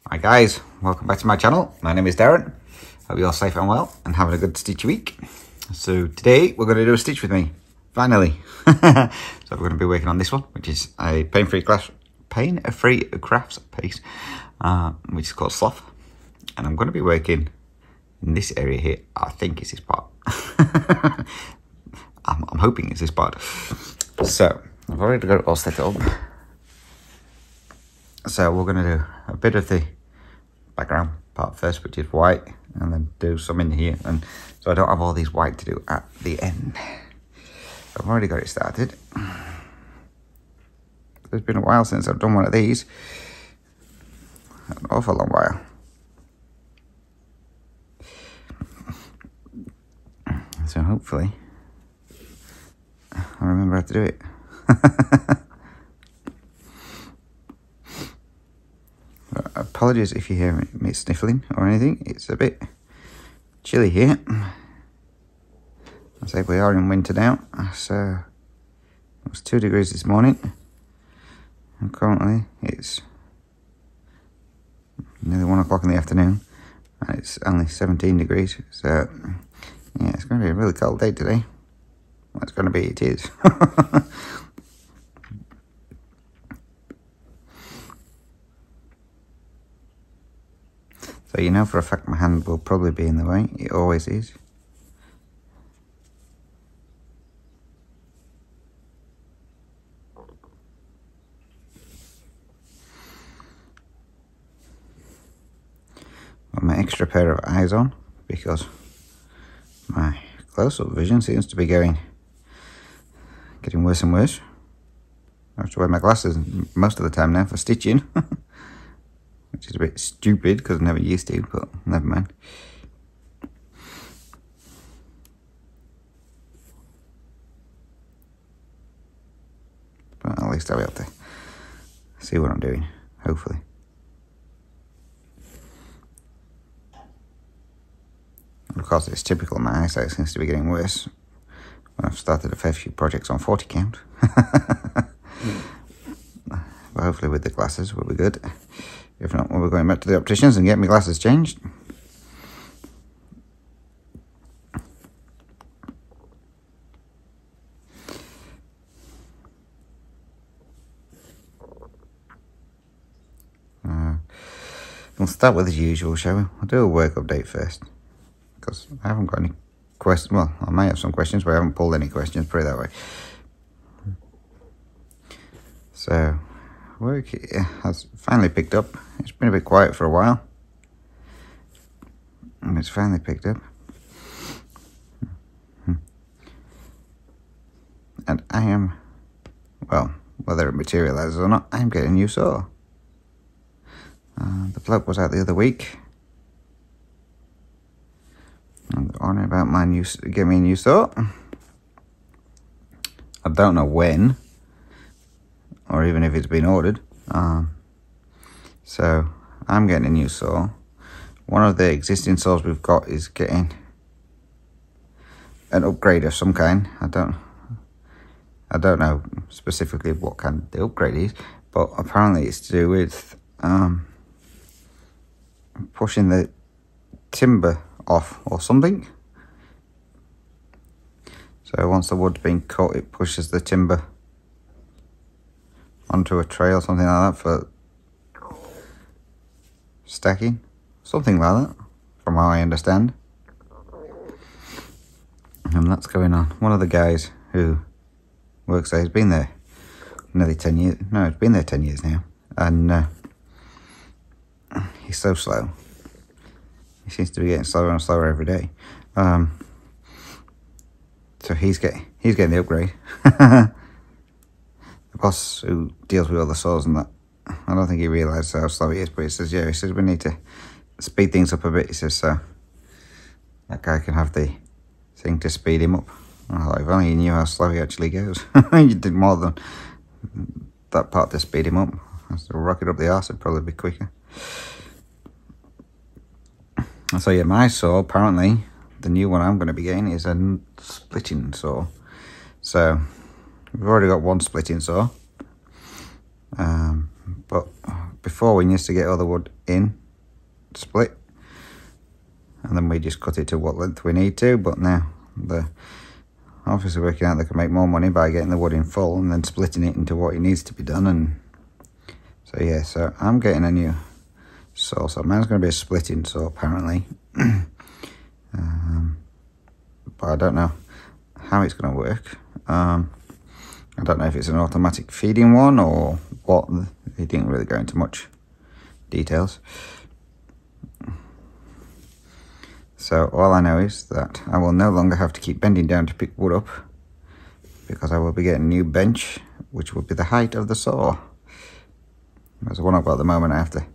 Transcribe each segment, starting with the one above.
Hi guys, welcome back to my channel. My name is Darren. Hope you're all safe and well and having a good stitchy week. So today we're going to do a stitch with me, finally. So we're going to be working on this one, which is a pain-free crafts piece, which is called Sloth. And I'm going to be working in this area here. I think it's this part. I'm hoping it's this part. So I've already got it all set up. So we're going to do a bit of the background part first, which is white, and then do some in here, and so I don't have all these white to do at the end. So I've already got it started. It's been a while since I've done one of these, an awful long while. So hopefully I remember how to do it. Apologies if you hear me sniffling or anything. It's a bit chilly here. I say we are in winter now. So it was 2 degrees this morning, and currently it's nearly 1 o'clock in the afternoon, and it's only 17 degrees. So yeah, it's going to be a really cold day today. Well, it's going to be. It is. So you know for a fact my hand will probably be in the way. It always is. Got my extra pair of eyes on because my close-up vision seems to be getting worse and worse. I have to wear my glasses most of the time now for stitching. Which is a bit stupid because I never used to, but never mind. But at least I'll be able to see what I'm doing, hopefully. Of course, it's typical, my eyesight seems to be getting worse. I've started a fair few projects on 40 count. But hopefully with the glasses we'll be good. If not, we'll be going back to the opticians and get my glasses changed. We'll start with the usual, shall we? I'll do a work update first, because I haven't got any questions. Well, I may have some questions, but I haven't pulled any questions, put it that way. So work has finally picked up. It's been a bit quiet for a while, and it's finally picked up. And I am, well, whether it materializes or not, I'm getting a new saw. The bloke was out the other week and on about my new, get me a new saw. I don't know when, or even if it's been ordered. So I'm getting a new saw. One of the existing saws we've got is getting an upgrade of some kind. I don't know specifically what kind the upgrade is, but apparently it's to do with pushing the timber off or something. So once the wood's been cut, it pushes the timber onto a tray or something like that for stacking, something like that, from how I understand. And that's going on. One of the guys who works there, he's been there nearly 10 years. No, it's been there 10 years now, and he's so slow. He seems to be getting slower and slower every day. So he's getting the upgrade. The boss who deals with all the saws and that, I don't think he realised how slow he is, but he says, yeah, he says we need to speed things up a bit. He says, so that guy can have the thing to speed him up. I thought, if only he knew how slow he actually goes. You did more than that part to speed him up. Has to rocket up the arse, it'd probably be quicker. So yeah, my saw, apparently, the new one I'm going to be getting is a splitting saw. So we've already got one splitting saw. But before we used to get all the wood in, split, and then we just cut it to what length we need to. But now they're obviously working out they can make more money by getting the wood in full and then splitting it into what it needs to be done. And so yeah, so I'm getting a new saw. So mine's going to be a splitting saw apparently. But I don't know how it's going to work. I don't know if it's an automatic feeding one or what. He didn't really go into much details. So all I know is that I will no longer have to keep bending down to pick wood up, because I will be getting a new bench, which will be the height of the saw. There's one I've got at the moment, I have to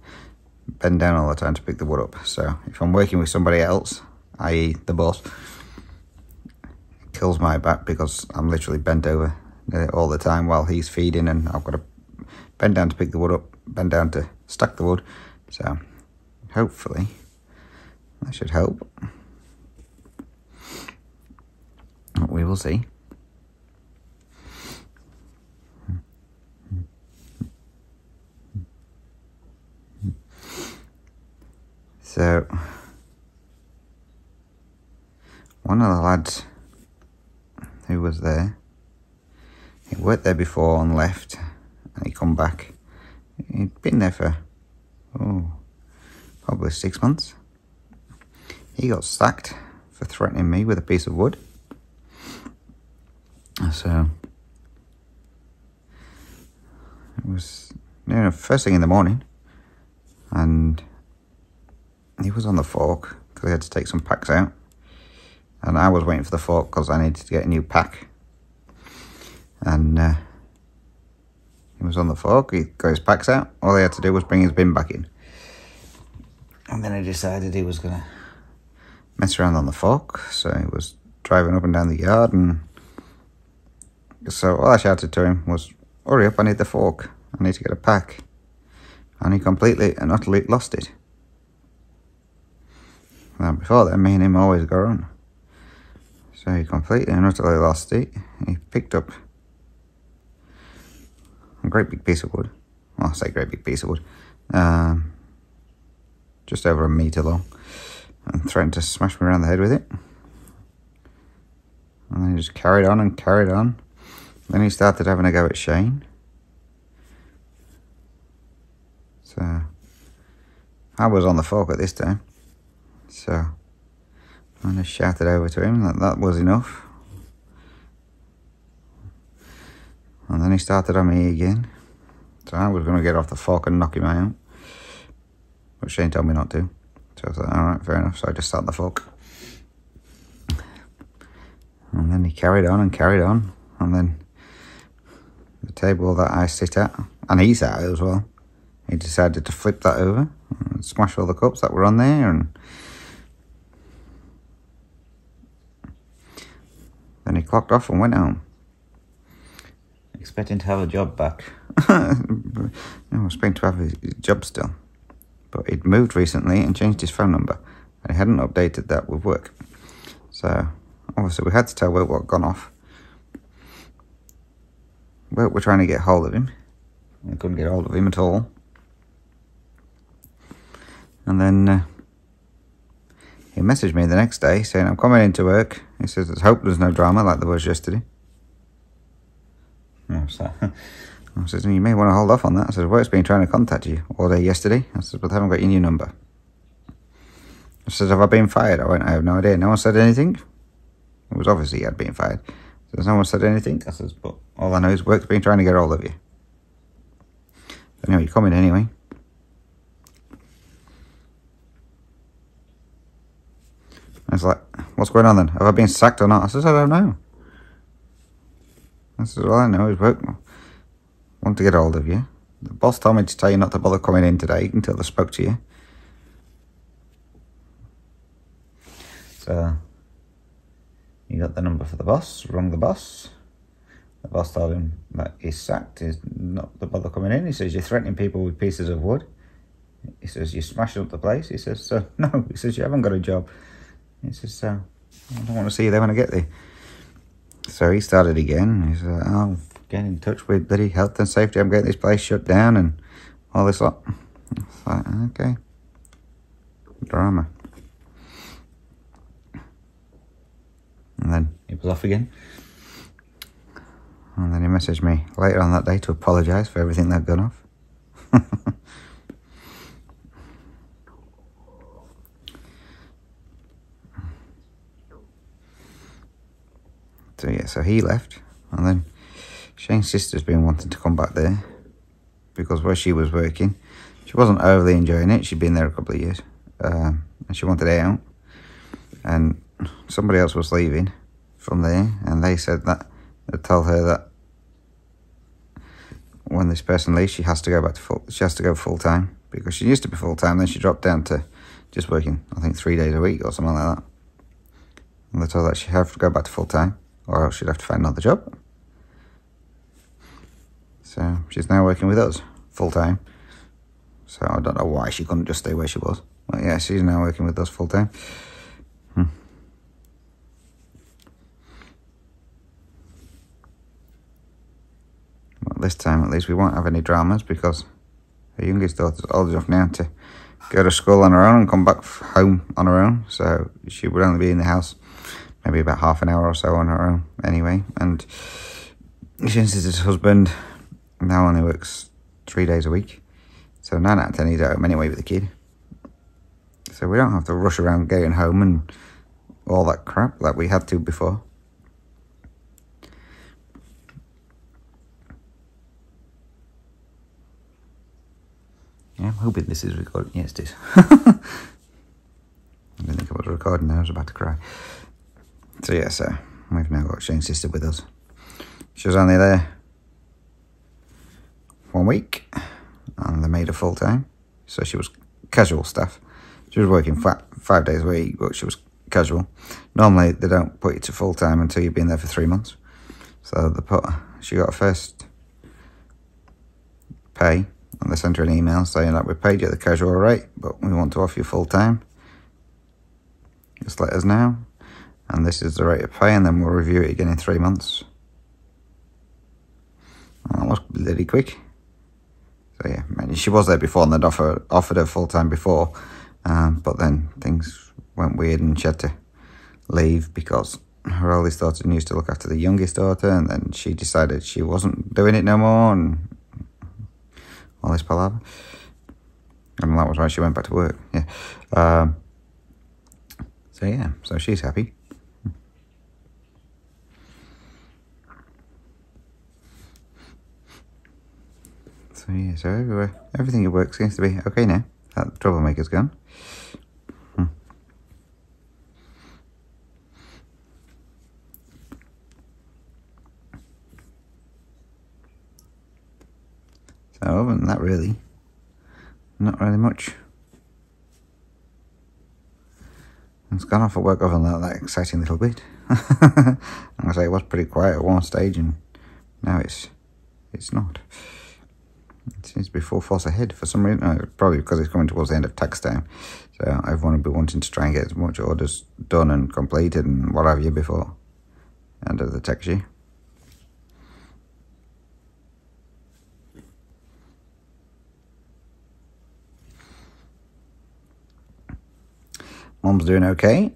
bend down all the time to pick the wood up. So if I'm working with somebody else, i.e. the boss, it kills my back because I'm literally bent over all the time while he's feeding, and I've got to bend down to pick the wood up, bend down to stack the wood. So hopefully that should help. We will see. So one of the lads who was there, he worked there before and left, and he come back. He'd been there for probably 6 months. He got sacked for threatening me with a piece of wood. So it was first thing in the morning, and he was on the fork because he had to take some packs out, and I was waiting for the fork because I needed to get a new pack. And he was on the fork, he got his packs out, all he had to do was bring his bin back in. And then he decided he was going to mess around on the fork, so he was driving up and down the yard, and so all I shouted to him was, hurry up, I need the fork, I need to get a pack. And he completely and utterly lost it. Now before then, me and him always got on. So he completely and utterly lost it. He picked up a great big piece of wood. Well, I say great big piece of wood. Just over 1 metre long. And threatened to smash me around the head with it. And then he just carried on and carried on. Then he started having a go at Shane. So I was on the fork at this time. So I just shouted over to him that that was enough. And then he started on me again. So I was going to get off the fork and knock him out. But Shane told me not to. So I was like, alright, fair enough. So I just sat on the fork. And then he carried on and carried on. And then the table that I sit at, and he sat at as well, he decided to flip that over and smash all the cups that were on there. And then he clocked off and went home, expecting to have a job back. I was expecting to have his job still, but he'd moved recently and changed his phone number, and he hadn't updated that with work. So obviously we had to tell Will what had gone off. Well, we're trying to get hold of him. I couldn't get hold of him at all. And then he messaged me the next day saying, I'm coming into work. He says, let's hope there's no drama like there was yesterday. So I said, you may want to hold off on that. I said, work's been trying to contact you all day yesterday. I said, but they haven't got your new number. I said, have I been fired? I went, I have no idea. No one said anything. It was obviously he had been fired. So has no one said anything? I said, but all I know is work's been trying to get hold of you. Anyway, you come in anyway. I was like, what's going on then? Have I been sacked or not? I said, I don't know. I said, all I know is work want to get hold of you. The boss told me to tell you not to bother coming in today until they spoke to you. So he got the number for the boss, rang the boss. The boss told him that he's sacked, he's not to bother coming in. He says, you're threatening people with pieces of wood. He says, you're smashing up the place. He says, so no. He says, you haven't got a job. He says, so I don't want to see you there when I get there. So he started again. He said, oh, get in touch with bloody health and safety. I'm getting this place shut down and all this lot. It's like, okay. Drama. And then he was off again. And then he messaged me later on that day to apologise for everything that had gone off. So yeah, so he left, and then Shane's sister's been wanting to come back there because where she was working, she wasn't overly enjoying it. She'd been there a couple of years, and she wanted out. And somebody else was leaving from there, and they said that they told her that when this person leaves, she has to go back to she has to go full time, because she used to be full time. Then she dropped down to just working, I think, 3 days a week or something like that. And they told her that she'd have to go back to full time, or else she'd have to find another job. So she's now working with us full time. So I don't know why she couldn't just stay where she was. But yeah, she's now working with us full time. Well, this time at least we won't have any dramas, because her youngest daughter's old enough now to go to school on her own and come back home on her own. So she would only be in the house maybe about half an hour or so on her own anyway. And Shane's husband now only works 3 days a week. So 9 out of 10 he's at home anyway with the kid. So we don't have to rush around getting home and all that crap that we had to before. Yeah, I'm hoping this is recording. Yes, it is. I didn't think I was recording. I was about to cry. So yeah, so we've now got Shane's sister with us. She was only there 1 week, and they made her full time. So she was casual staff. She was working 5 days a week, but she was casual. Normally they don't put you to full time until you've been there for 3 months. So she got her first pay, and they sent her an email saying that we paid you the casual rate, but we want to offer you full time. Just let us know, and this is the rate of pay, and then we'll review it again in 3 months. And that was bloody quick. So yeah, I mean, she was there before, and they'd offered her full time before, but then things went weird, and she had to leave because her oldest daughter used to look after the youngest daughter, and then she decided she wasn't doing it no more, and all this palaver. And that was why she went back to work. Yeah. So yeah, so she's happy. So yeah, so everything at work seems to be okay now. That troublemaker's gone. So other than that, really, not really much. It's gone off at work other than that exciting little bit. I'm gonna say it was pretty quiet at one stage, and now it's not. It seems to be full force ahead for some reason. Probably because it's coming towards the end of tax time, so everyone will be wanting to try and get as much orders done and completed and what have you before end of the tax year. Mum's doing okay.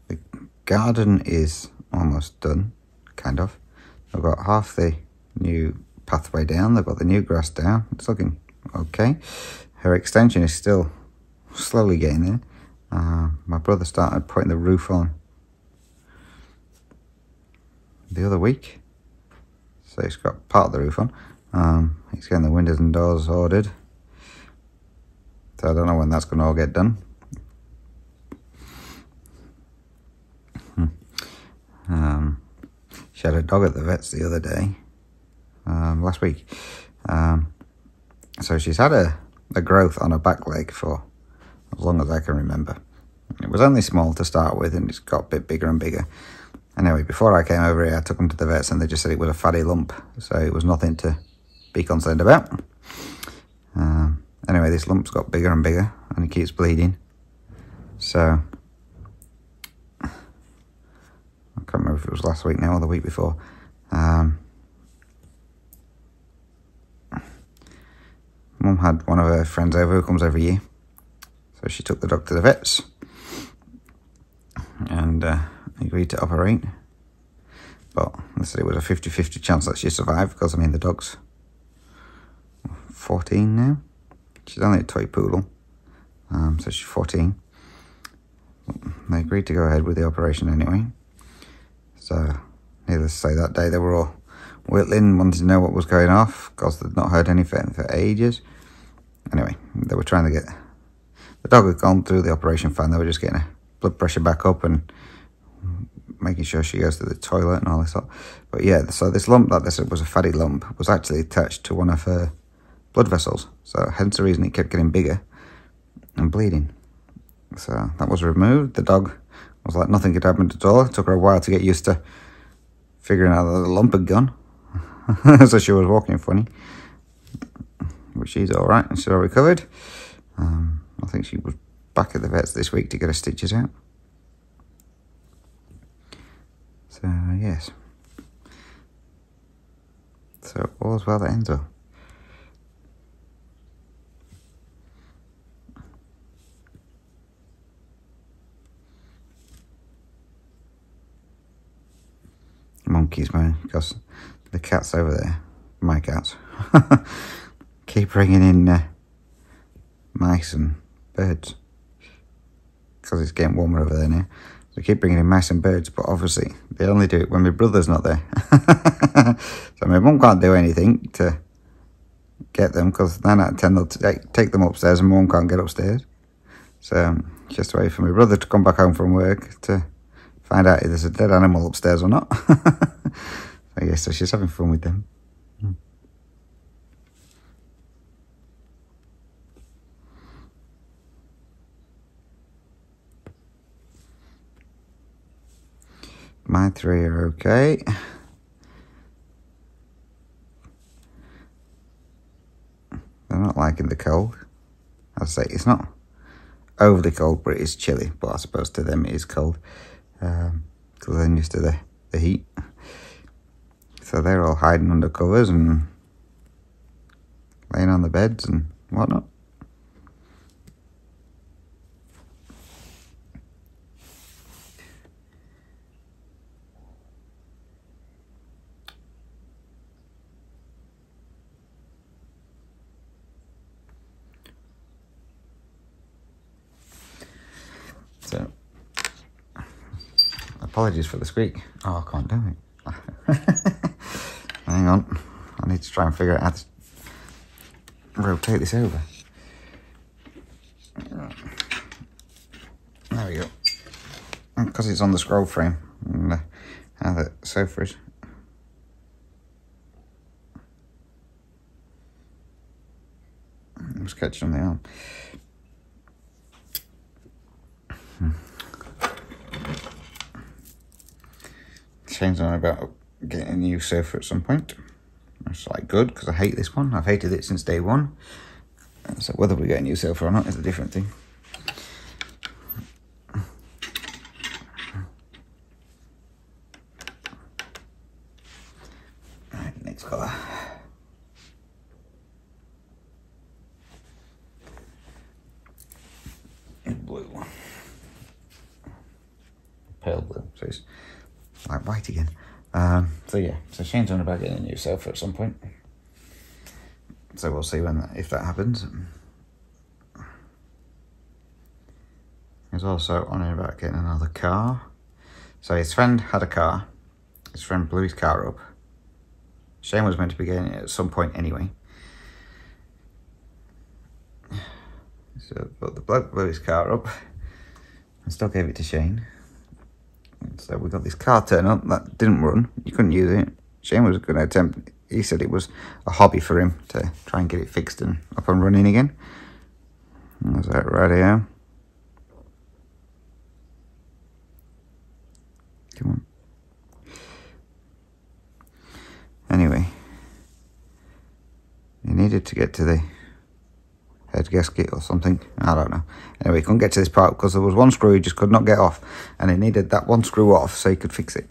The garden is almost done, kind of. I've got half the new pathway down. They've got the new grass down. It's looking okay. Her extension is still slowly getting there. My brother started putting the roof on the other week. So he's got part of the roof on. He's getting the windows and doors ordered. So I don't know when that's going to all get done. She had a dog at the vet's the other day, last week. So she's had a growth on her back leg for as long as I can remember. It was only small to start with, and it's got a bit bigger and bigger. Anyway, before I came over here, I took them to the vets, and they just said it was a fatty lump, so it was nothing to be concerned about. Anyway, this lump's got bigger and bigger, and it keeps bleeding. So I can't remember if it was last week now or the week before. Mum had one of her friends over who comes every year. So she took the dog to the vets and agreed to operate. But they said it was a 50-50 chance that she survived because, I mean, the dog's 14 now. She's only a toy poodle, so she's 14. They agreed to go ahead with the operation anyway. So, needless to say, that day they were all whittling, wanting to know what was going off because they'd not heard anything for ages. Anyway, they were trying to get... The dog had gone through the operation fine. They were just getting her blood pressure back up and making sure she goes to the toilet and all this stuff. But yeah, so this lump that they said was a fatty lump was actually attached to one of her blood vessels. So hence the reason it kept getting bigger and bleeding. So that was removed. The dog was like nothing had happened at all. It took her a while to get used to figuring out that the lump had gone. So she was walking funny. But she's alright and she's all recovered. I think she was back at the vets this week to get her stitches out. So, yes. So, all's well that ends well. Monkeys, man, because the cats over there, my cats, keep bringing in mice and birds because it's getting warmer over there now. So keep bringing in mice and birds, but obviously they only do it when my brother's not there. So my mum can't do anything to get them because 9 out of 10 they'll take them upstairs and mum can't get upstairs. So just wait for my brother to come back home from work to find out if there's a dead animal upstairs or not. So yeah, so she's having fun with them. My 3 are okay. They're not liking the cold. I'd say it's not overly cold, but it is chilly. But I suppose to them it is cold because they're used to the heat. So they're all hiding under covers and laying on the beds and whatnot. So, apologies for the squeak. Oh, I can't do it. Hang on. I need to try and figure out how to rotate this over. There we go. Because it's on the scroll frame and how the sofa is. I'm sketching on the arm. Shane's on about getting a new sofa at some point. It's like good because I hate this one. I've hated it since day one. So whether we get a new sofa or not is a different thing. Right, next colour. Blue. Pale blue. So it's like white again. So yeah, so Shane's on about getting a new sofa at some point. So we'll see if that happens. He's also on about getting another car. So his friend had a car. His friend blew his car up. Shane was meant to be getting it at some point anyway. So, but the bloke blew his car up and still gave it to Shane. So we got this car turn up that didn't run. You couldn't use it. Shane was going to attempt. He said it was a hobby for him to try and get it fixed and up and running again. That's that right here. Come on. Anyway, he needed to get to the head gasket or something. I don't know. Anyway, he couldn't get to this part because there was one screw he just could not get off, and he needed that one screw off so he could fix it.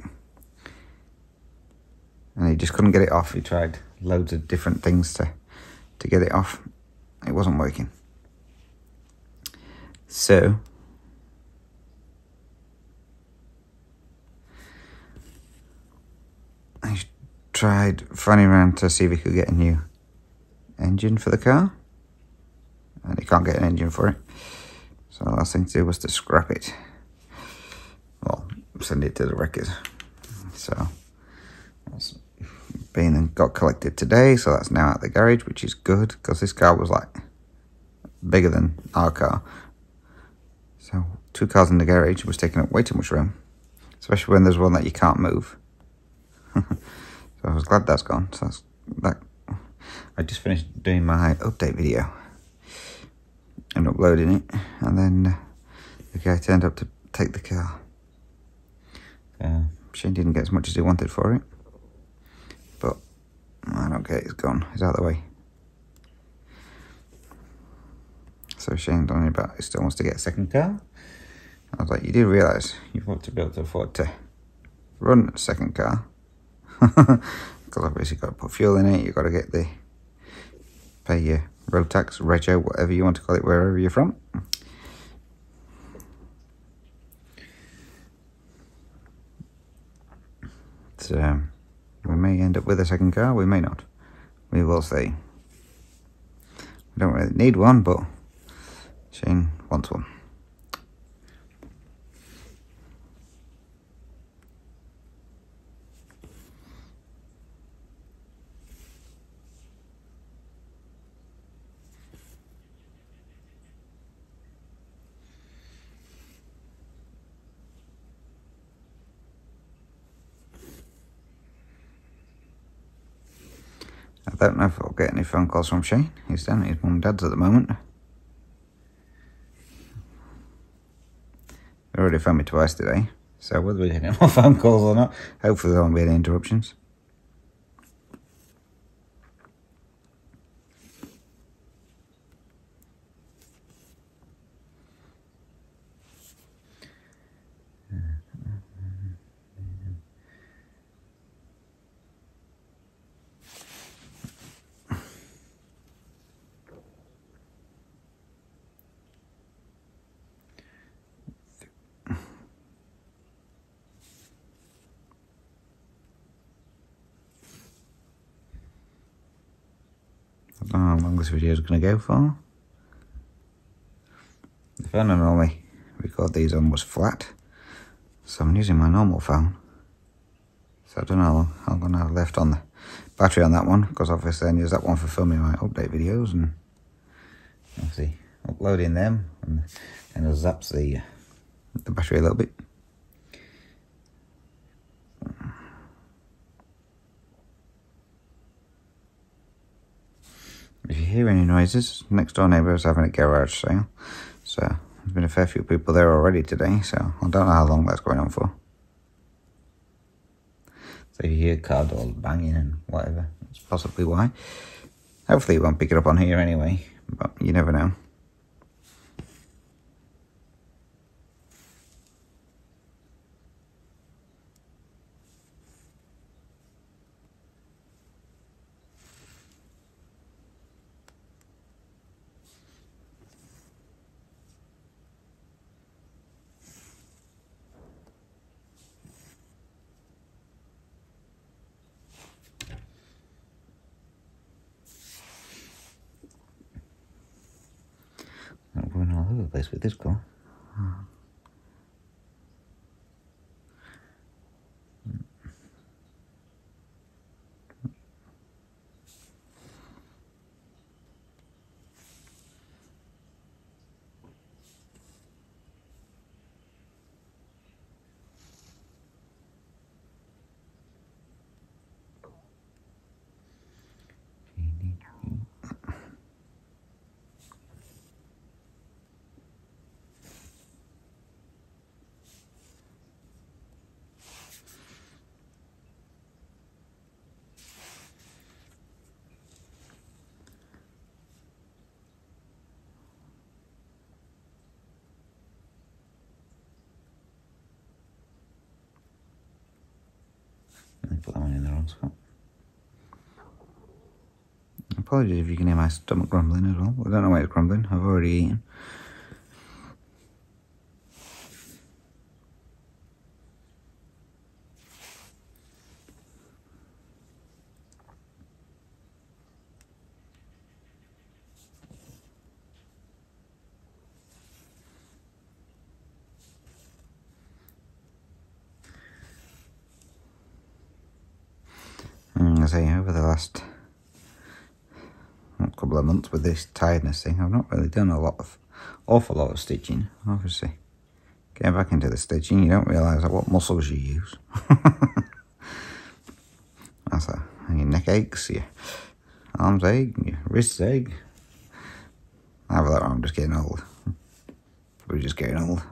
And he just couldn't get it off. He tried loads of different things to get it off. it wasn't working. So I tried finding around to see if he could get a new engine for the car, and he can't get an engine for it. So the last thing to do was to scrap it. Well, send it to the wreckers. So that's been and got collected today, so that's now at the garage, which is good, because this car was like bigger than our car. So 2 cars in the garage was taking up way too much room, especially when there's one that you can't move. So I was glad that's gone. So that's that. I just finished doing my update video and uploading it, and then the guy turned up to take the car. Shane didn't get as much as he wanted for it, but I don't care, it's gone, it's out of the way. So Shane's on about he still wants to get a second car. I was like, you do realise you've got to be able to afford to run a second car, because obviously you've got to put fuel in it, you've got to pay your road tax, rego, whatever you want to call it, wherever you're from. So we may end up with a second car, we may not. We will see. We don't really need one, but Shane wants one. I don't know if I'll get any phone calls from Shane. He's down at his mum and dad's at the moment. They already phoned me twice today, so whether we get any more phone calls or not, hopefully there won't be any interruptions. I don't know how long this video is going to go for. The phone I normally record these on was flat, so I'm using my normal phone. So I don't know how long I have left on the battery on that one, because obviously I use that one for filming my update videos and obviously uploading them, and kind of zaps the battery a little bit. If you hear any noises, next door neighbour is having a garage sale, so there's been a fair few people there already today, so I don't know how long that's going on for. So if you hear car doors banging and whatever, that's possibly why. Hopefully you won't pick it up on here anyway, but you never know. I'm going all over the place with this car. Let me put that one in the wrong spot. Apologies if you can hear my stomach grumbling as well. I don't know why it's grumbling. I've already eaten. I say, over the last couple of months with this tiredness thing, I've not really done awful lot of stitching. Obviously, getting back into the stitching, you don't realise what muscles you use. That's your neck aches, your arms ache, your wrists ache. Either that or I'm just getting old. Probably just getting old.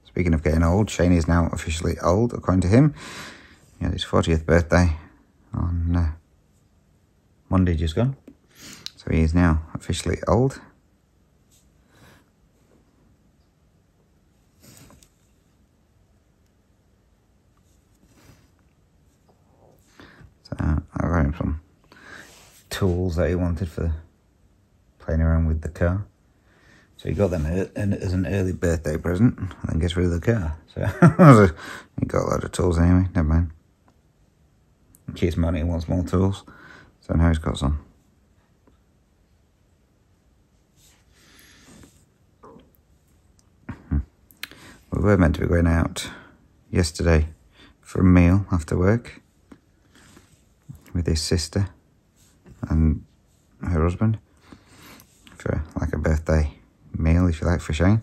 Speaking of getting old, Shane is now officially old, according to him. He had his 40th birthday on Monday just gone. So he is now officially old. So I got him some tools that he wanted for playing around with the car. So he got them as an early birthday present and then gets rid of the car. So he got a lot of tools anyway, never mind. He keeps money and wants more tools. So now he's got some. We were meant to be going out yesterday for a meal after work with his sister and her husband for like a birthday meal, if you like, for Shane.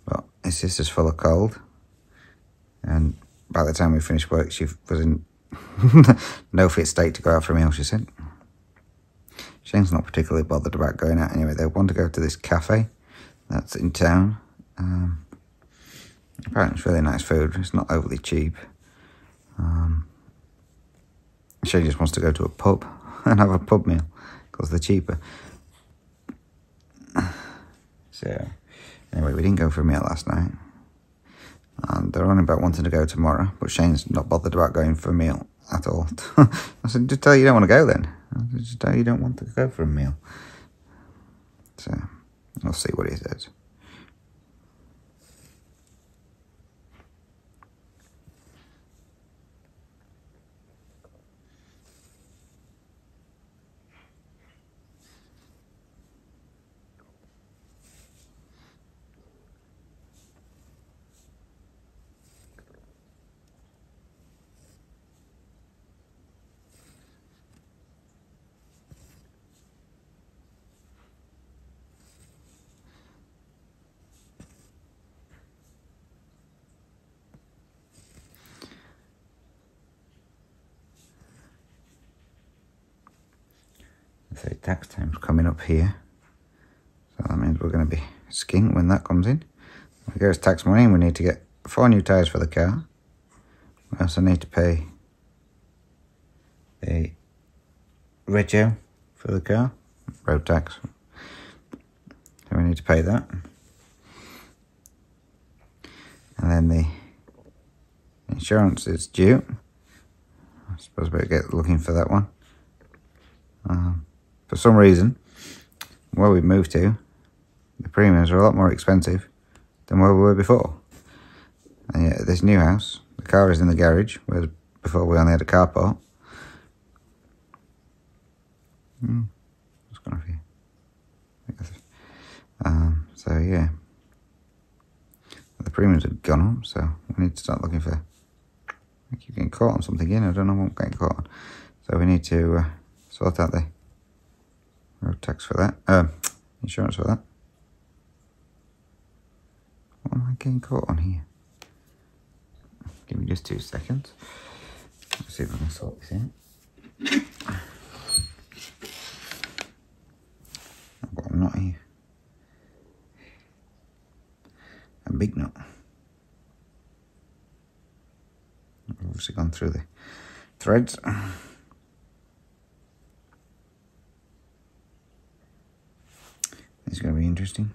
But his sister's full of cold, and by the time we finished work, she was in no fit state to go out for a meal, she said. Shane's not particularly bothered about going out anyway. They want to go to this cafe that's in town. Apparently it's really nice food. It's not overly cheap. Shane just wants to go to a pub and have a pub meal because they're cheaper. So anyway, we didn't go for a meal last night. And they're on about wanting to go tomorrow, but Shane's not bothered about going for a meal at all. I said, just tell you don't want to go then. Just tell you don't want to go for a meal. So I'll see what he says. So tax time's coming up here. So that means we're going to be skint when that comes in. It goes tax money, and we need to get 4 new tyres for the car. We also need to pay the rego for the car, road tax. So we need to pay that. And then the insurance is due. I suppose we'll get looking for that one. For some reason, where we moved to, the premiums are a lot more expensive than where we were before. And yet, at this new house, the car is in the garage, whereas before we only had a carport. What's going on here? So yeah, the premiums have gone up, so we need to start looking for. I keep getting caught on something again. I don't know what I'm getting caught on. So we need to sort out the road tax for that, insurance for that. What am I getting caught on here? Give me just 2 seconds. Let's see if I can sort this out. I've got a knot here. A big knot. I've obviously gone through the threads. It's going to be interesting.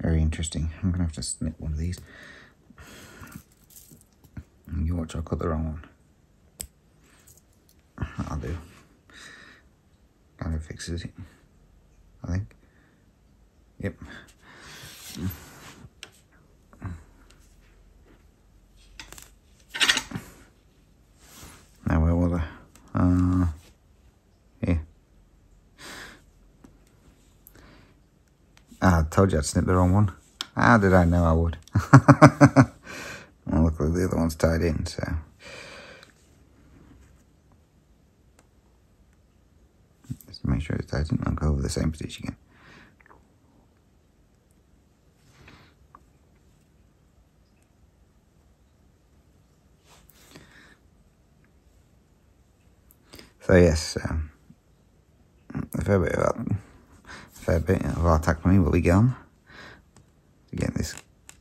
Very interesting. I'm going to have to snip one of these. And you watch, I'll cut the wrong one. I'll do. Kind of fixes it, I think. Yep. Now where was I? Here. I told you I'd snip the wrong one. How did I know I would? Well, luckily the other one's tied in, so. Just make sure it's tight in. I'll go over the same stitch again. So yes, a fair bit of our tack money will be gone to get this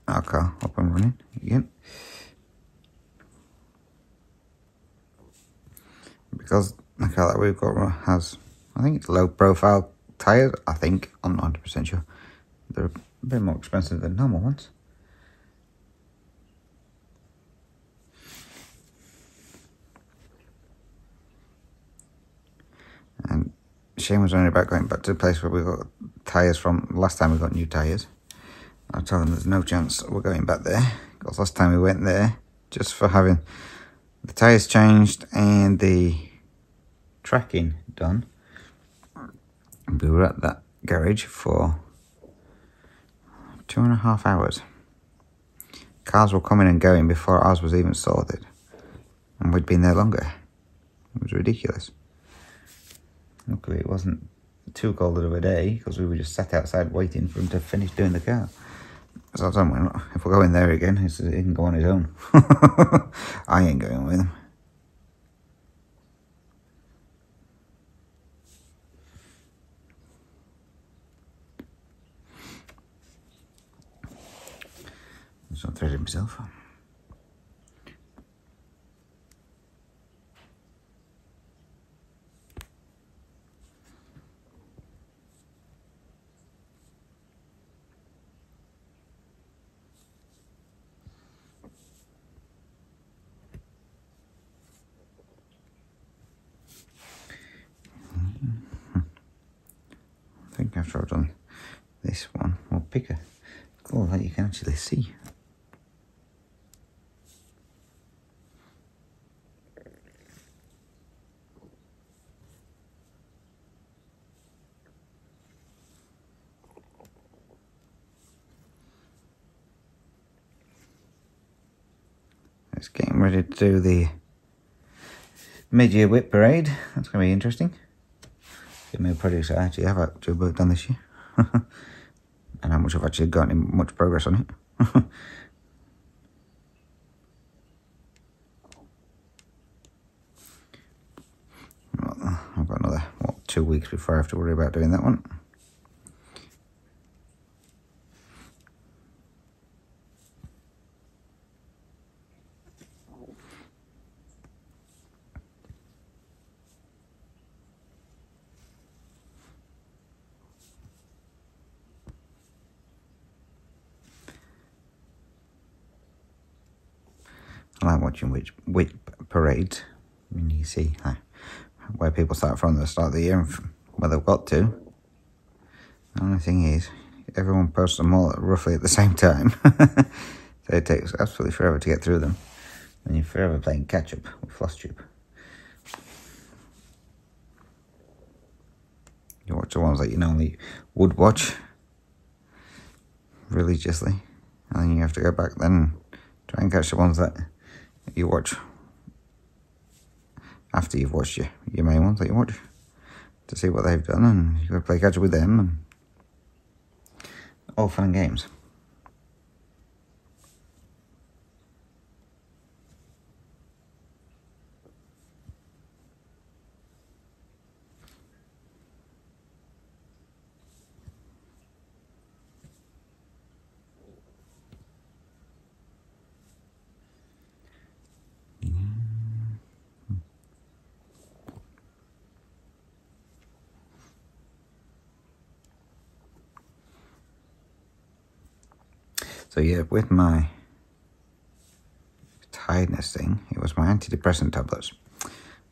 our car up and running again. Because the car that we've got has, I think it's low profile tyres, I think, I'm not 100% sure. They're a bit more expensive than normal ones. And shame was only about going back to the place where we got tyres from last time we got new tyres. I told them there's no chance we're going back there, because last time we went there, just for having the tyres changed and the tracking done, we were at that garage for 2.5 hours. Cars were coming and going before ours was even sorted, and we'd been there longer. It was ridiculous. Luckily it wasn't too cold of a day, because we were just sat outside waiting for him to finish doing the car. So I told him, if we're going there again, he said he can go on his own. I ain't going with him. He's not threading himself. I think after I've done this one, we'll pick a colour that you can actually see. It's getting ready to do the mid-year whip parade. That's going to be interesting. Give me a project I actually have actually worked on this year. And how much I've actually gotten much progress on it. Well, I've got another, 2 weeks before I have to worry about doing that one. I like watching whip parades. I mean, you see where people start from at the start of the year and where they've got to. The only thing is, everyone posts them all roughly at the same time. So it takes absolutely forever to get through them. And you're forever playing catch up with floss tube. You watch the ones that you normally would watch religiously, and then you have to go back then and try and catch the ones that you watch after you've watched your main ones that you watch, to see what they've done, and you got to play catch up with them, and all fun and games. So yeah, with my tiredness thing, it was my antidepressant tablets.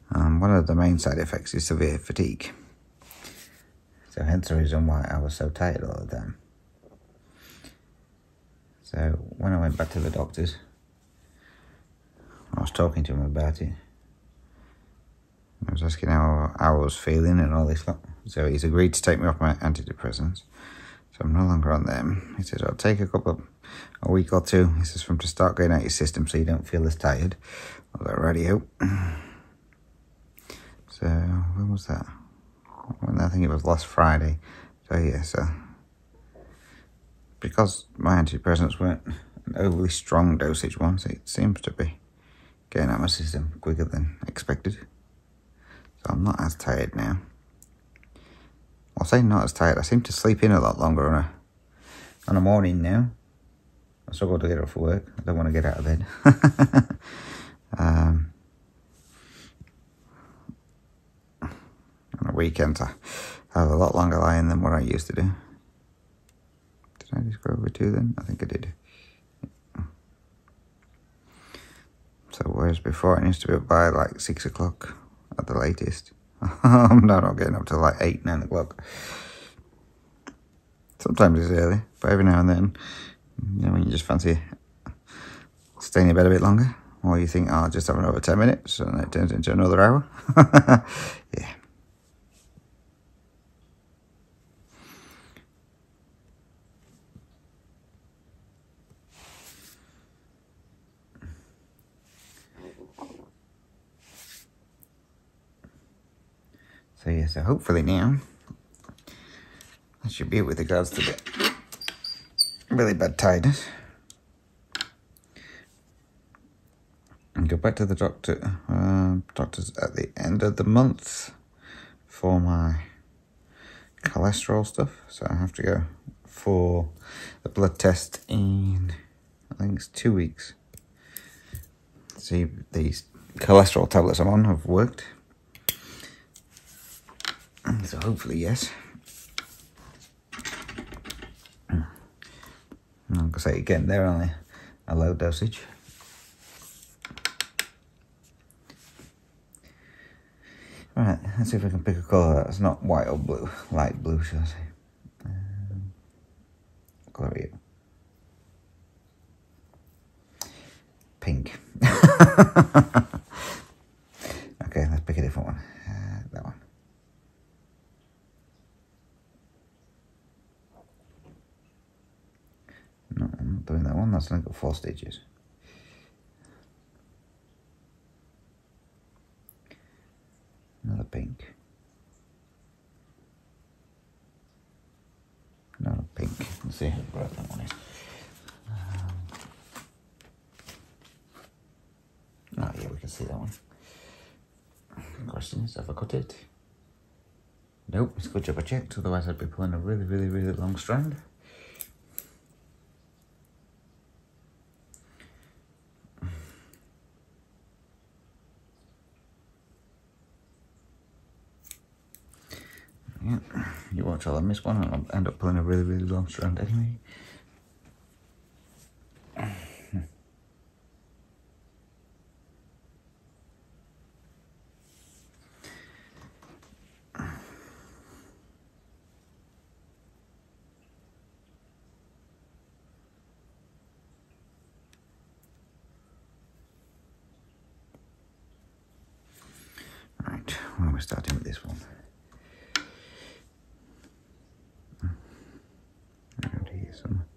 One of the main side effects is severe fatigue. So hence the reason why I was so tired all the time. So when I went back to the doctors, I was talking to him about it. I was asking how I was feeling and all this lot. So he's agreed to take me off my antidepressants. So I'm no longer on them. He says, I'll take a week or two. He says, to start going out your system so you don't feel as tired. I was like, radio. So when was that? I think it was last Friday. So yeah, so because my antidepressants weren't an overly strong dosage ones, it seems to be getting out my system quicker than expected. So I'm not as tired now. I'll say not as tired. I seem to sleep in a lot longer on a morning now. I struggle to get up for work. I don't want to get out of bed. On the weekends, I have a lot longer lying than what I used to do. Did I just go over 2 then? I think I did. So whereas before I used to be up by like 6 o'clock at the latest. I'm now not getting up till like 8, 9 o'clock. Sometimes it's early, but every now and then, you know, when you just fancy staying in bed a bit longer, or you think, oh, I'll just have another 10 minutes, and it turns into another hour. Yeah. So yeah, so hopefully now, that should be it with regards to the really bad tiredness. And go back to the doctors at the end of the month for my cholesterol stuff. So I have to go for the blood test in, I think it's 2 weeks. See, these cholesterol tablets I'm on have worked. So hopefully, yes. Like I say again, they're only a low dosage. Right, let's see if we can pick a colour that's not white or blue. Light blue, shall I say. What colour are you? Pink. Okay, let's pick a different one. That one. No, I'm not doing that one. That's only got 4 stitches. Another pink. Another pink. Let's see how bright that one is. Oh yeah, we can see that one. The question is, have I cut it? Nope, it's a good job I checked, otherwise I'd be pulling a really, really, really long strand. Yeah, you watch all I miss one and I'll end up pulling a really, really long strand anyway. Right, when are we starting with this one? Around here somewhere.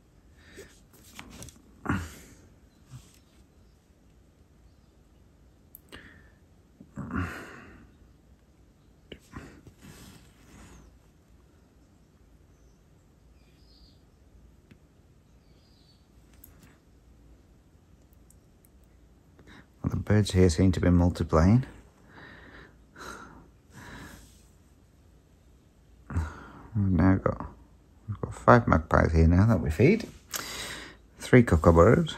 Well, the birds here seem to be multiplying. We've got 5 magpies here now that we feed. 3 kookaburras.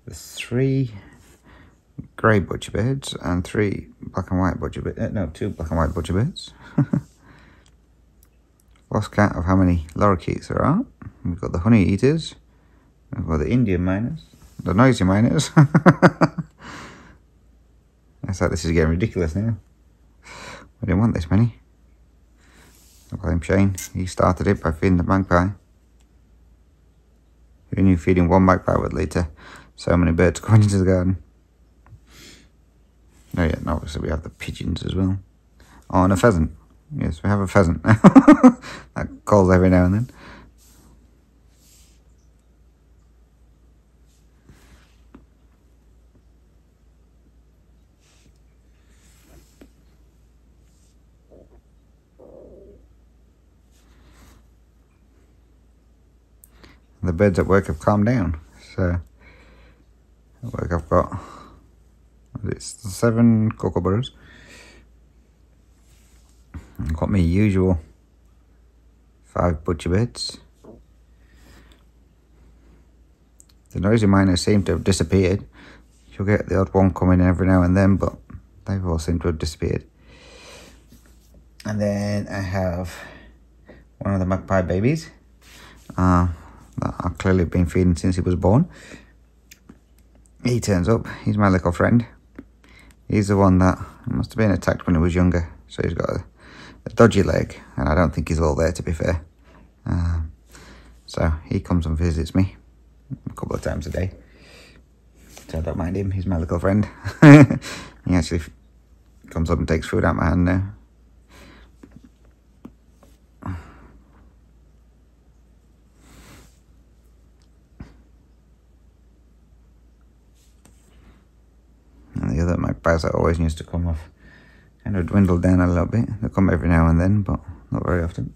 There's 3 grey butcherbirds and 3 black and white butcherbirds. No, 2 black and white butcherbirds. lost count of how many lorikeets there are. We've got the honey eaters. We've got the Indian miners. The noisy miners. It's like this is getting ridiculous now. We didn't want this many. Look at him, Shane. He started it by feeding the magpie. Who knew feeding one magpie would lead to so many birds coming into the garden? Oh yeah, and obviously we have the pigeons as well. Oh, and a pheasant. Yes, we have a pheasant now. That calls every now and then. The birds at work have calmed down. So, at work I've got, it's 7 kookaburras. I've got my usual 5 butcher birds. The noisy miners seem to have disappeared. You'll get the odd one coming every now and then, but they've all seemed to have disappeared. And then I have one of the magpie babies. That I've clearly been feeding since he was born. He turns up. He's my little friend. He's the one that must have been attacked when he was younger. So he's got a dodgy leg, and I don't think he's all there, to be fair. So he comes and visits me a couple of times a day. So I don't mind him. He's my little friend. He actually comes up and takes food out of my hand now. And the other magpies that always used to come off kind of dwindled down a little bit. They come every now and then, but not very often.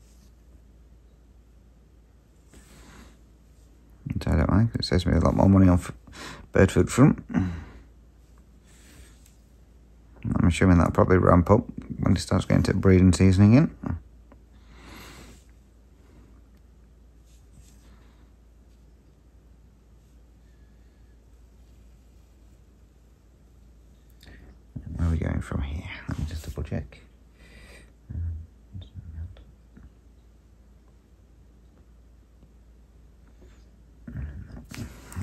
Which I don't like. It saves me a lot more money on bird food front. I'm assuming that'll probably ramp up when it starts getting to breeding season again. Where are we going from here? Let me just double check.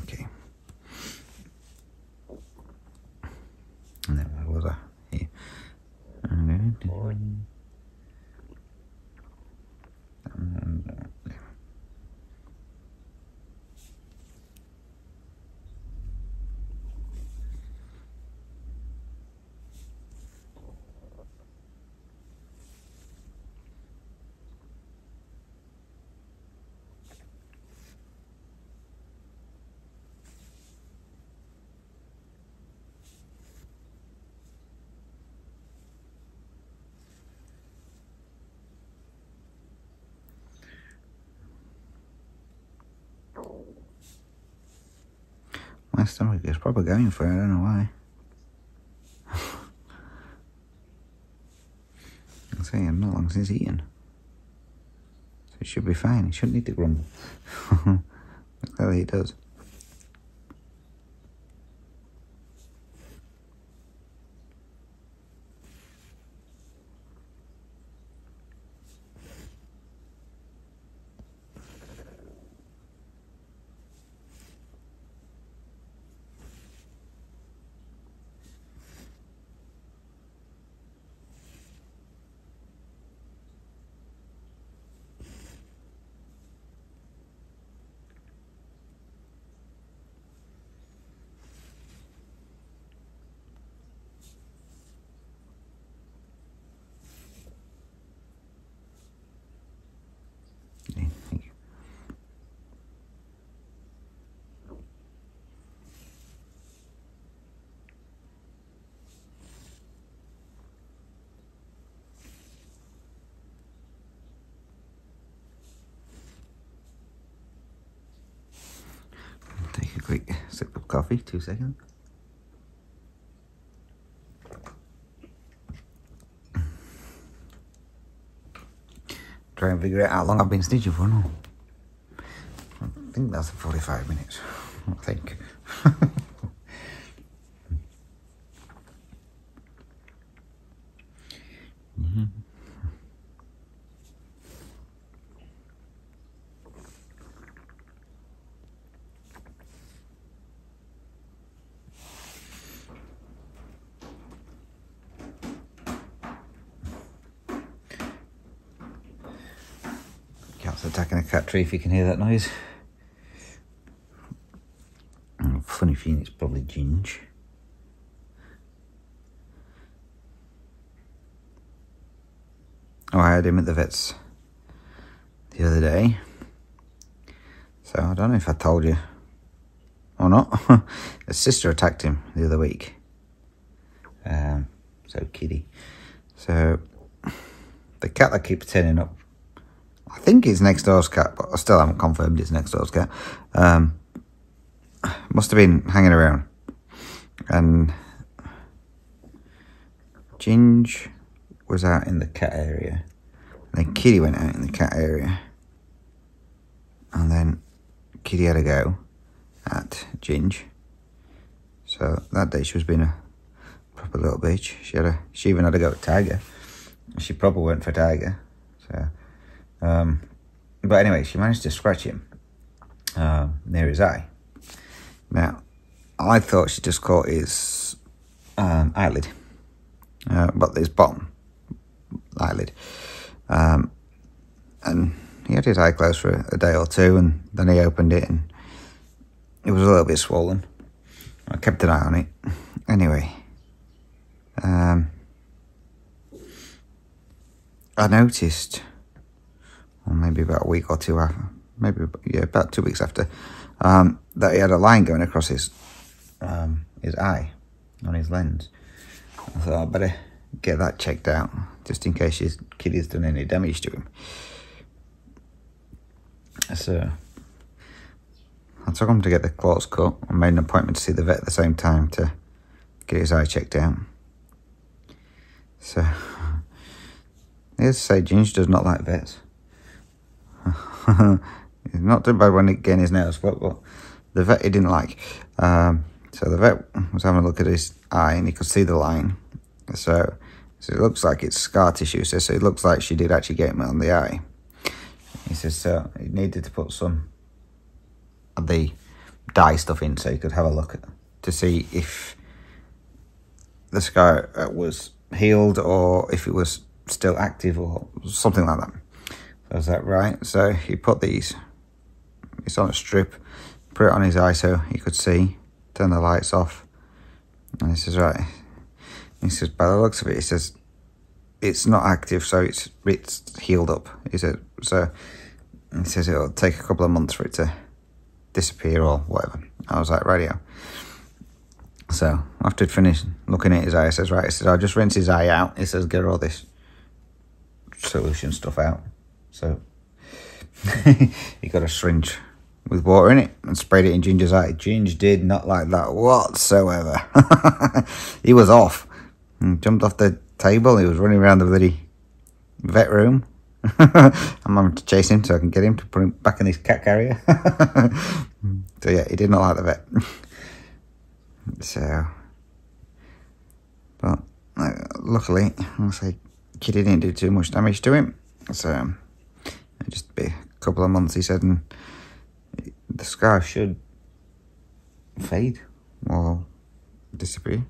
Okay. And then where was I? Here. My stomach is probably going for it, I don't know why. I'm saying I'm not long since eating. So it should be fine, it shouldn't need to grumble. But clearly it does. Okay, thank you. Take a quick sip of coffee, 2 seconds. Try and figure out how long I've been stitching for now. I think that's 45 minutes. I think. It's attacking a cat tree if you can hear that noise. Funny thing, it's probably Ginge. Oh, I had him at the vet's the other day. So I don't know if I told you or not. His sister attacked him the other week. So Kitty. So the cat that keeps turning up, I think it's next door's cat, but I still haven't confirmed it's next door's cat. Must have been hanging around, and Ginge was out in the cat area, and then Kitty went out in the cat area, and then Kitty had a go at Ginge. So that day she was being a proper little bitch. She even had a go at Tiger. She probably went for Tiger. So, but anyway, she managed to scratch him near his eye. Now, I thought she just caught his eyelid, but his bottom eyelid. And he had his eye closed for a day or two, and then he opened it, and it was a little bit swollen. I kept an eye on it. Anyway, I noticed, or maybe about a week or two after, about 2 weeks after, that he had a line going across his eye on his lens. I thought I'd better get that checked out, just in case his Kitty's done any damage to him. So I took him to get the claws cut and made an appointment to see the vet at the same time to get his eye checked out. So needless to say, Ginge does not like vets. He's not too bad when getting his nails cut, but the vet he didn't like. So the vet was having a look at his eye, and he could see the line. So it looks like it's scar tissue. So it looks like she did actually get him on the eye. He says so he needed to put some of the dye stuff in so he could have a look at to see if the scar was healed or if it was still active or something like that. So I was like, right. So he put these, it's on a strip, put it on his eye so he could see, turn the lights off. And he says, right. He says, by the looks of it, he says, it's not active, so it's healed up. He said, so he says it'll take a couple of months for it to disappear or whatever. I was like, radio. So after he'd finished looking at his eye, he says, right, he says, I'll just rinse his eye out. He says, get all this solution stuff out. So he got a syringe with water in it and sprayed it in Ginger's eye. Ginge did not like that whatsoever. He was off and jumped off the table. He was running around the bloody vet room. I'm having to chase him so I can get him to put him back in his cat carrier. So yeah, he did not like the vet. So, but luckily, I'll say Kitty didn't do too much damage to him. So just be a couple of months, he said, and the scar should fade or disappear.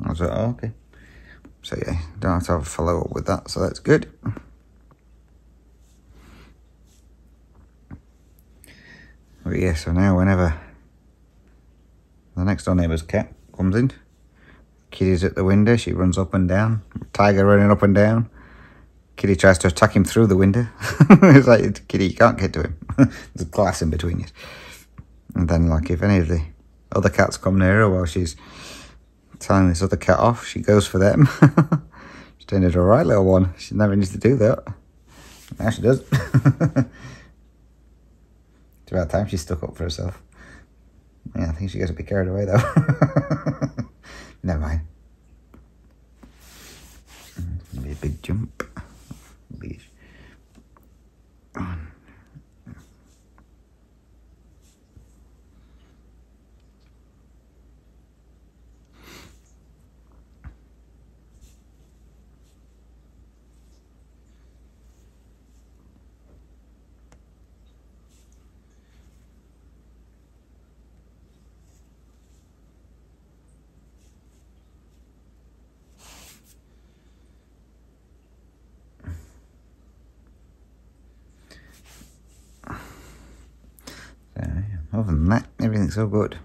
I was like, oh, okay. So yeah, don't have to have a follow up with that, so that's good. But yeah, so now whenever the next door neighbour's cat comes in, Kitty's at the window, she runs up and down, Tiger running up and down. Kitty tries to attack him through the window. It's like, Kitty, you can't get to him. There's glass in between you. And then, like, if any of the other cats come near her while she's telling this other cat off, she goes for them. She's turned into a right little one. She never needs to do that. Now she does. It's about time she stuck up for herself. Yeah, I think she gets a bit carried away, though. Never mind. It's going to be a big jump. Big. other than that, everything's all good.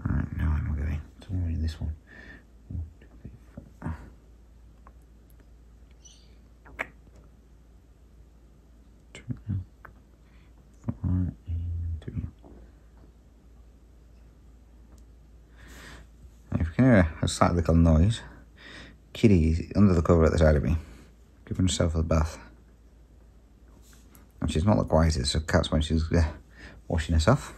Alright, now I'm going somewhere in this one. 1, 2, 3, 4. If you can hear a slight little noise, Kitty is under the cover at the side of me, giving herself a bath. And she's not the quietest of cats when she's washing herself.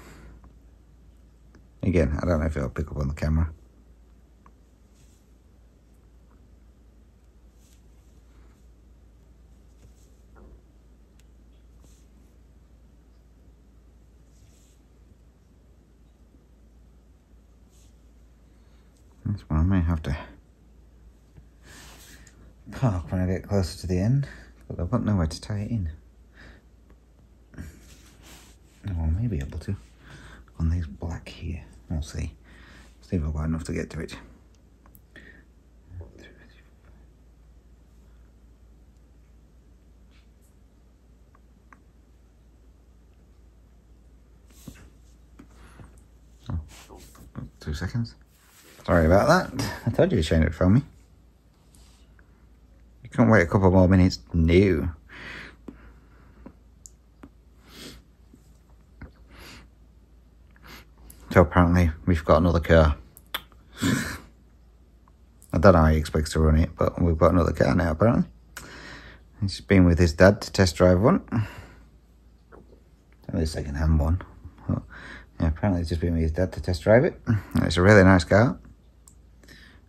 Again, I don't know if it'll pick up on the camera. This one I may have to park when I get closer to the end, but I've got nowhere to tie it in. Oh, I may be able to on these black here. We'll see. See if I've got enough to get to it. Oh, 2 seconds. Sorry about that. I told you Shane would phone me. You can't wait a couple more minutes. No. So apparently we've got another car. I don't know how he expects to run it, but we've got another car now apparently. He's been with his dad to test drive one. Only a second-hand one. But yeah, apparently he's just been with his dad to test drive it. It's a really nice car.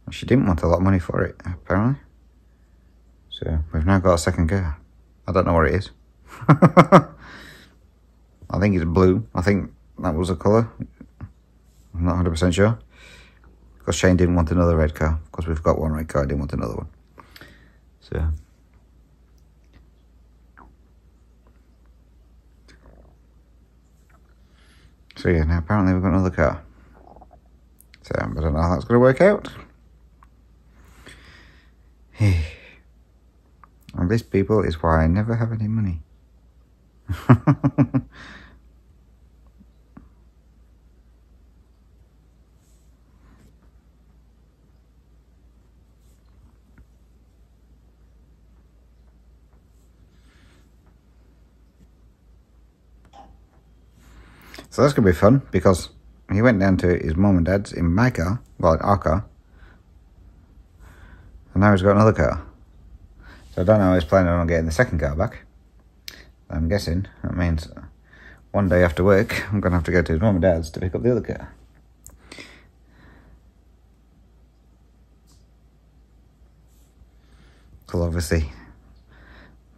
She didn't want a lot of money for it, apparently. So we've now got a second car. I don't know what it is. I think it's blue. I think that was the colour. I'm not 100% sure. Because Shane didn't want another red car. Because we've got one red car, I didn't want another one. So yeah, now apparently we've got another car. So I don't know how that's going to work out. And this, people, is why I never have any money. So that's going to be fun, because he went down to his mum and dad's in my car, well, our car, and now he's got another car. So I don't know how he's planning on getting the second car back. I'm guessing that means one day after work, I'm going to have to go to his mum and dad's to pick up the other car. So obviously,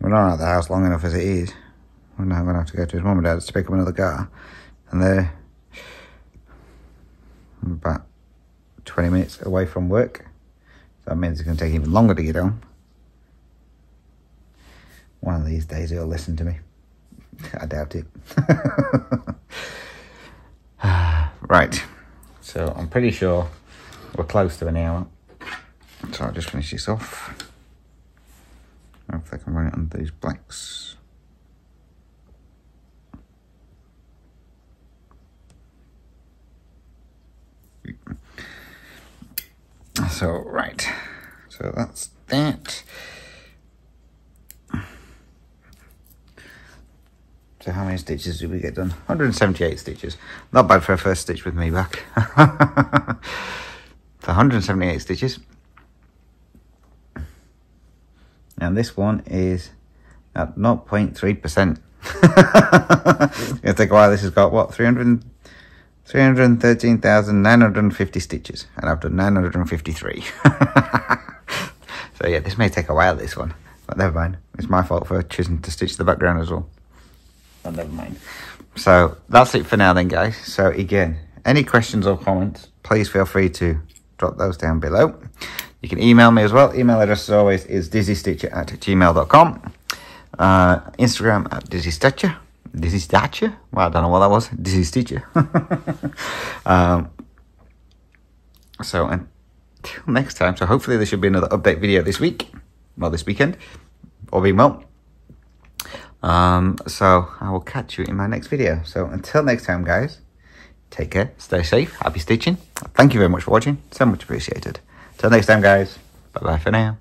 we're not at the house long enough as it is. We're now going to have to go to his mum and dad's to pick up another car. And they're about 20 minutes away from work. So that means it's going to take even longer to get home. One of these days he'll listen to me. I doubt it. Right. So I'm pretty sure we're close to an hour. So I'll just finish this off. I hope I can run it on these blacks. So, right. So that's that. So how many stitches did we get done? 178 stitches. Not bad for a first stitch with me back. So 178 stitches. And this one is at 0.3%. It'll take a while. This has got, what, 313,950 stitches. And I've done 953. So yeah, this may take a while, this one. But never mind. It's my fault for choosing to stitch the background as well. But never mind. So that's it for now then, guys. So again, any questions or comments, please feel free to drop those down below. You can email me as well. Email address as always is dizzystitcher@gmail.com. Instagram at Dizzy Stitcher. Dizzy Stitcher? Well, I don't know what that was. Dizzy Stitcher. So until next time. So hopefully there should be another update video this week. Well, this weekend. Or being well. So I will catch you in my next video. So until next time, guys. Take care. Stay safe. Happy stitching. Thank you very much for watching. So much appreciated. Till next time, guys. Bye-bye for now.